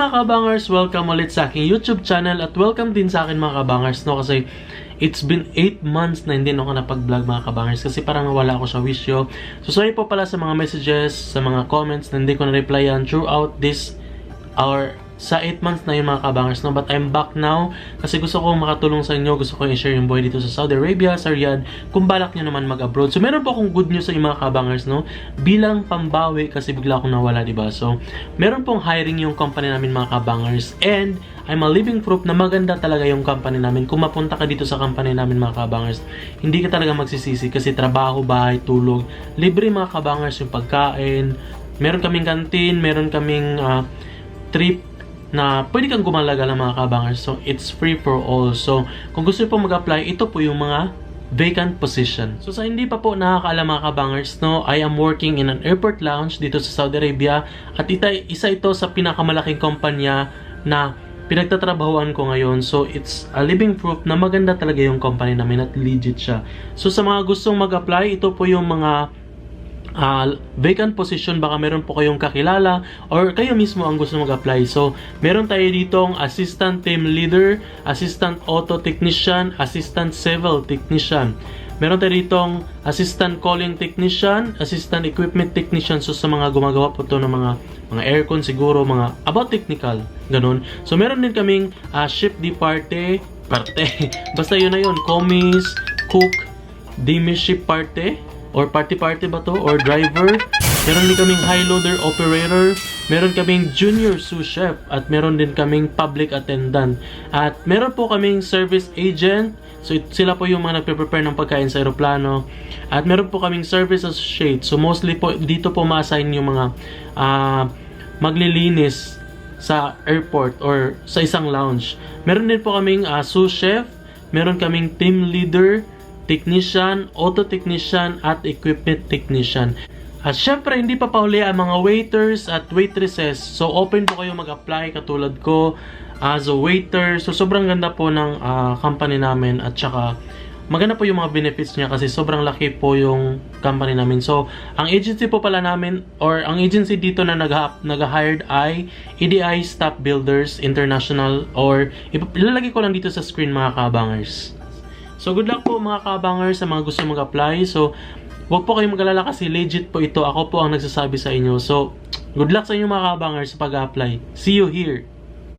mga kabangers, welcome ulit sa aking YouTube channel at welcome din sa akin mga kabangers, no? Kasi it's been 8 months na hindi ako napag-vlog mga kabangers kasi parang wala ako sa wisyo. So sorry po pala sa mga messages, sa mga comments na hindi ko na-replyan throughout this hour. Sa 8 months na yung mga kabangers, no? But I'm back now kasi gusto kong makatulong sa inyo. Gusto ko i-share yung buhay dito sa Saudi Arabia, sa Riyadh, kung balak nyo naman mag-abroad. So meron po akong good news sa inyo mga kabangers, no? Bilang pambawi kasi bigla akong nawala, diba? So meron pong hiring yung company namin mga kabangers, and I'm a living proof na maganda talaga yung company namin. Kung mapunta ka dito sa company namin mga kabangers, hindi ka talaga magsisisi kasi trabaho, bahay, tulog, libre mga kabangers yung pagkain. Meron kaming canteen, meron kaming trip na pwede kang gumalaga ng mga kabangers. So, it's free for all. So, kung gusto po mag-apply, ito po yung mga vacant position. So, sa hindi pa po nakakaalam mga kabangers, no, I am working in an airport lounge dito sa Saudi Arabia. At isa ito sa pinakamalaking kumpanya na pinagtatrabahuan ko ngayon. So, it's a living proof na maganda talaga yung company namin at legit siya. So, sa mga gustong mag-apply, ito po yung mga vacant position. Baka meron po kayong kakilala or kayo mismo ang gusto mag-apply. So, meron tayo ditong assistant team leader, assistant auto technician, assistant civil technician. Meron tayo ditong assistant calling technician, assistant equipment technician. So, sa mga gumagawa po to ng mga aircon siguro, mga about technical, ganun. So, meron din kaming ship de parte, basta yun na yun, commis, cook, demi ship parte, or party ba to? Or driver. Meron din kaming high loader operator. Meron kaming junior sous chef. At meron din kaming public attendant. At meron po kaming service agent. So sila po yung mga nagpe-prepare ng pagkain sa aeroplano. At meron po kaming service associate. So mostly po dito po ma-assign yung mga maglilinis sa airport or sa isang lounge. Meron din po kaming sous chef. Meron kaming team leader, technician, auto technician, at equipment technician. At syempre, hindi pa pauli ang mga waiters at waitresses. So, open po kayo mag-apply katulad ko as a waiter. So, sobrang ganda po ng company namin at saka maganda po yung mga benefits niya kasi sobrang laki po yung company namin. So, ang agency po pala namin or ang agency dito na nag-hired ay EDI Staff Builders International, or ilalagay ko lang dito sa screen mga kabangers. So, good luck po mga kabangers sa mga gusto mag-apply. So, huwag po kayong mag-alala kasi legit po ito. Ako po ang nagsasabi sa inyo. So, good luck sa inyo mga kabangers sa pag-apply. See you here!